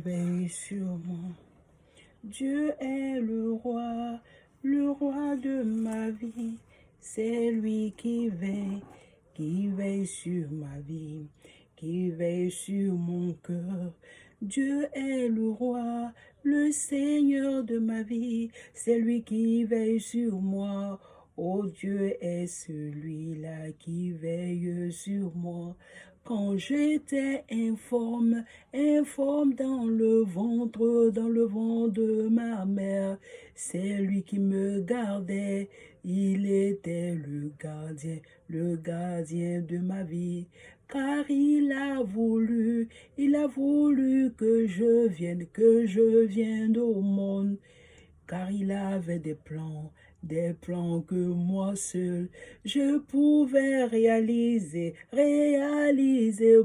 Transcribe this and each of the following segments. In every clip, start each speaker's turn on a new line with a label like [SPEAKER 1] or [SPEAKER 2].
[SPEAKER 1] veille sur moi. Dieu est le roi de ma vie. C'est lui qui veille sur ma vie, qui veille sur mon cœur. Dieu est le roi, le Seigneur de ma vie. C'est lui qui veille sur moi. Oh, Dieu est celui-là qui veille sur moi. Quand j'étais informe dans le ventre de ma mère, c'est lui qui me gardait. Il était le gardien de ma vie. Car il a voulu que je vienne au monde. Car il avait des plans que moi seul je pouvais réaliser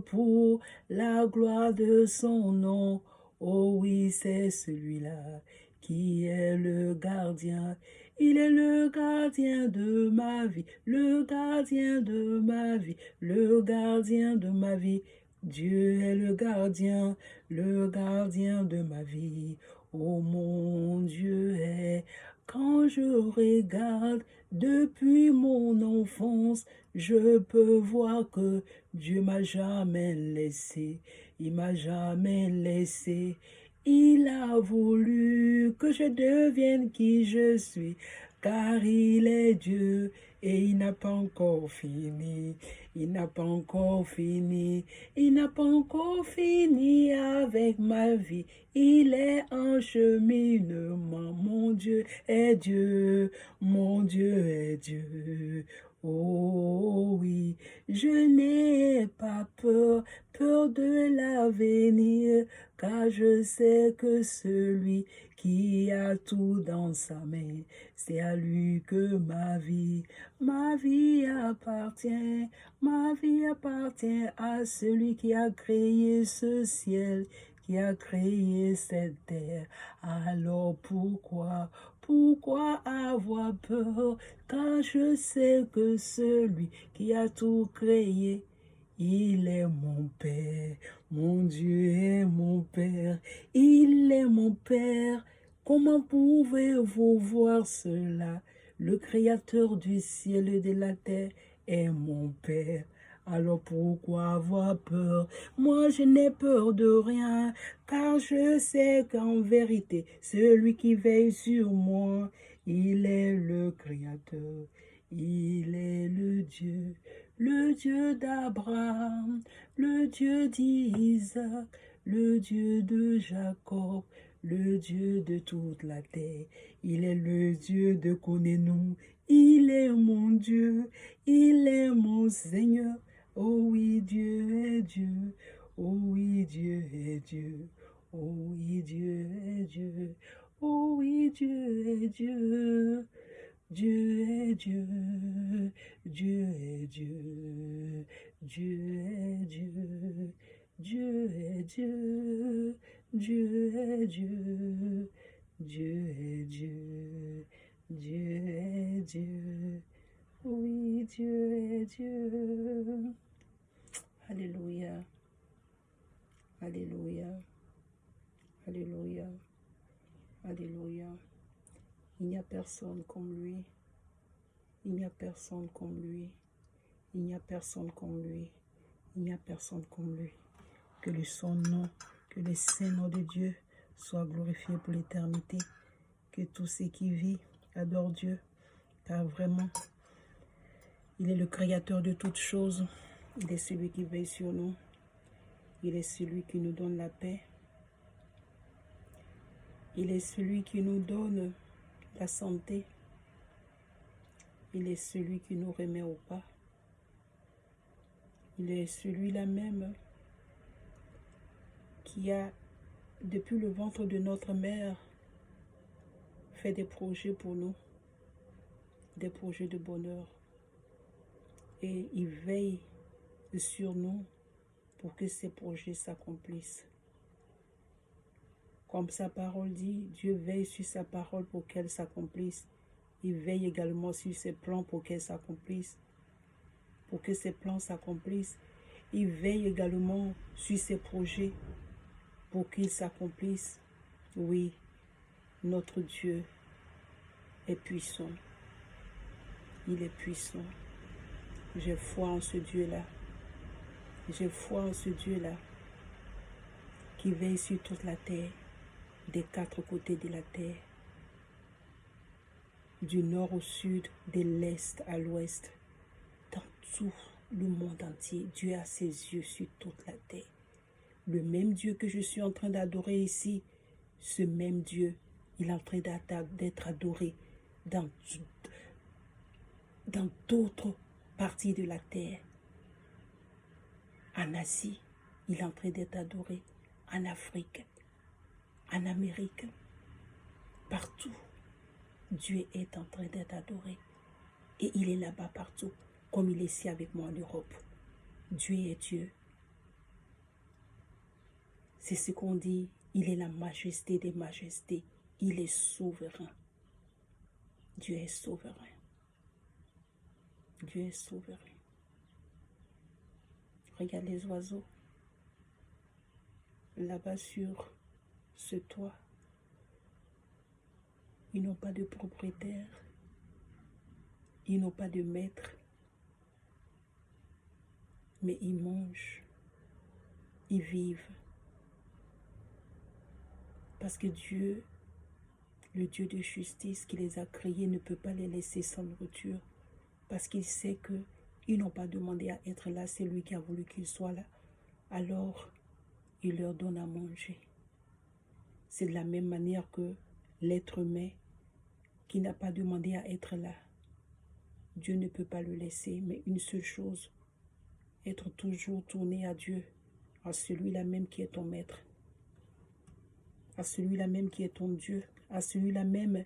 [SPEAKER 1] pour la gloire de son nom. Oh oui, c'est celui-là qui est le gardien. Il est le gardien de ma vie, le gardien de ma vie, le gardien de ma vie. Dieu est le gardien de ma vie. Oh, mon Dieu est, quand je regarde depuis mon enfance, je peux voir que Dieu m'a jamais laissé, il m'a jamais laissé. Il a voulu que je devienne qui je suis, car il est Dieu et il n'a pas encore fini. Il n'a pas encore fini. Il n'a pas encore fini avec ma vie. Il est en cheminement. Mon Dieu est Dieu. Mon Dieu est Dieu. Oh oui, je n'ai pas peur de l'avenir, car je sais que celui qui a tout dans sa main, c'est à lui que ma vie appartient. Ma vie appartient à celui qui a créé ce ciel, qui a créé cette terre. Alors pourquoi avoir peur, car je sais que celui qui a tout créé, il est mon Père. Mon Dieu est mon Père. Il est mon Père. Comment pouvez-vous voir cela? Le Créateur du ciel et de la terre est mon Père. Alors pourquoi avoir peur? Moi je n'ai peur de rien, car je sais qu'en vérité, celui qui veille sur moi, il est le Créateur. Il est le Dieu d'Abraham, le Dieu d'Isaac, le Dieu de Jacob, le Dieu de toute la terre. Il est le Dieu de connais-nous. Il est mon Dieu, il est mon Seigneur. Oh oui, Dieu est Dieu. Oh oui, Dieu est Dieu. Oh oui, Dieu est Dieu. Oh oui, Dieu est Dieu. Dieu est Dieu. Dieu est Dieu. Dieu est Dieu. Dieu est Dieu. Dieu est Dieu. Dieu est Dieu. Dieu est Dieu. Oui, Dieu est Dieu. Alléluia. Alléluia. Alléluia. Alléluia. Il n'y a personne comme lui. Il n'y a personne comme lui. Il n'y a personne comme lui. Il n'y a personne comme lui. Que le son nom, que le saint nom de Dieu soit glorifié pour l'éternité. Que tous ceux qui vivent adorent Dieu. Car vraiment, il est le créateur de toutes choses. Il est celui qui veille sur nous. Il est celui qui nous donne la paix. Il est celui qui nous donne la santé. Il est celui qui nous remet au pas. Il est celui-là même qui a, depuis le ventre de notre mère, fait des projets pour nous, des projets de bonheur. Et il veille sur nous pour que ces projets s'accomplissent. Comme sa parole dit, Dieu veille sur sa parole pour qu'elle s'accomplisse. Il veille également sur ses plans pour qu'elle s'accomplisse. Pour que ses plans s'accomplissent. Il veille également sur ses projets pour qu'il s'accomplisse. Oui, notre Dieu est puissant. Il est puissant. J'ai foi en ce Dieu-là. J'ai foi en ce Dieu-là qui veille sur toute la terre, des quatre côtés de la terre, du nord au sud, de l'est à l'ouest, dans tout le monde entier. Dieu a ses yeux sur toute la terre. Le même Dieu que je suis en train d'adorer ici, ce même Dieu, il est en train d'être adoré dans d'autres parties de la terre. En Asie, il est en train d'être adoré. En Afrique, en Amérique, partout, Dieu est en train d'être adoré. Et il est là-bas partout, comme il est ici avec moi en Europe. Dieu est Dieu. C'est ce qu'on dit, il est la majesté des majestés. Il est souverain. Dieu est souverain. Dieu est souverain. Regarde les oiseaux. Là-bas sur ce toit, ils n'ont pas de propriétaire. Ils n'ont pas de maître. Mais ils mangent. Ils vivent. Parce que Dieu, le Dieu de justice qui les a créés, ne peut pas les laisser sans nourriture. Parce qu'il sait qu'ils n'ont pas demandé à être là, c'est lui qui a voulu qu'ils soient là. Alors, il leur donne à manger. C'est de la même manière que l'être humain qui n'a pas demandé à être là, Dieu ne peut pas le laisser, mais une seule chose, être toujours tourné à Dieu, à celui-là même qui est ton maître, à celui-là même qui est ton Dieu, à celui-là même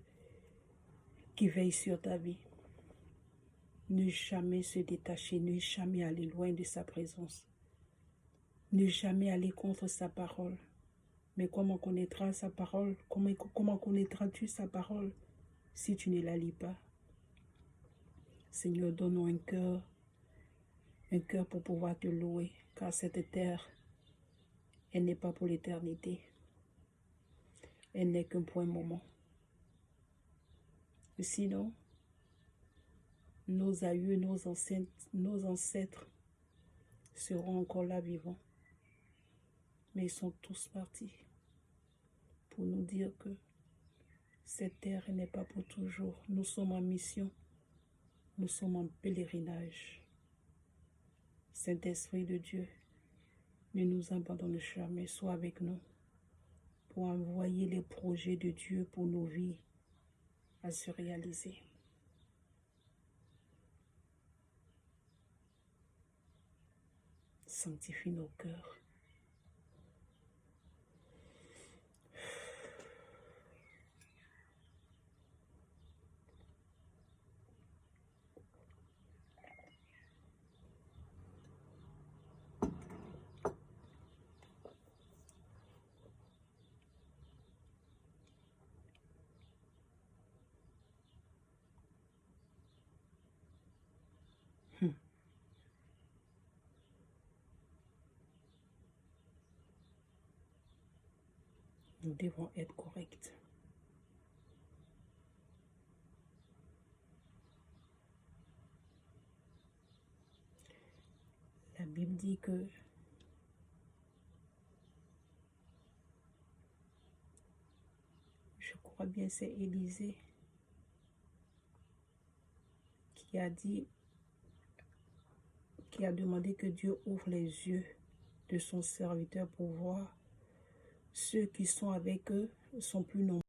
[SPEAKER 1] qui veille sur ta vie. Ne jamais se détacher, ne jamais aller loin de sa présence, ne jamais aller contre sa parole. Mais comment connaîtras sa parole? Comment connaîtras-tu sa parole si tu ne la lis pas? Seigneur, donne-nous un cœur pour pouvoir te louer, car cette terre, elle n'est pas pour l'éternité. Elle n'est qu'un point moment. Sinon, nos aïeux, nos ancêtres seront encore là vivants. Mais ils sont tous partis pour nous dire que cette terre n'est pas pour toujours. Nous sommes en mission. Nous sommes en pèlerinage. Saint-Esprit de Dieu, ne nous abandonne jamais. Sois avec nous pour envoyer les projets de Dieu pour nos vies à se réaliser. Sanctifie nos cœurs. Nous devons être corrects. La Bible dit que je crois bien c'est Élisée qui a dit, qui a demandé que Dieu ouvre les yeux de son serviteur pour voir ceux qui sont avec eux sont plus nombreux.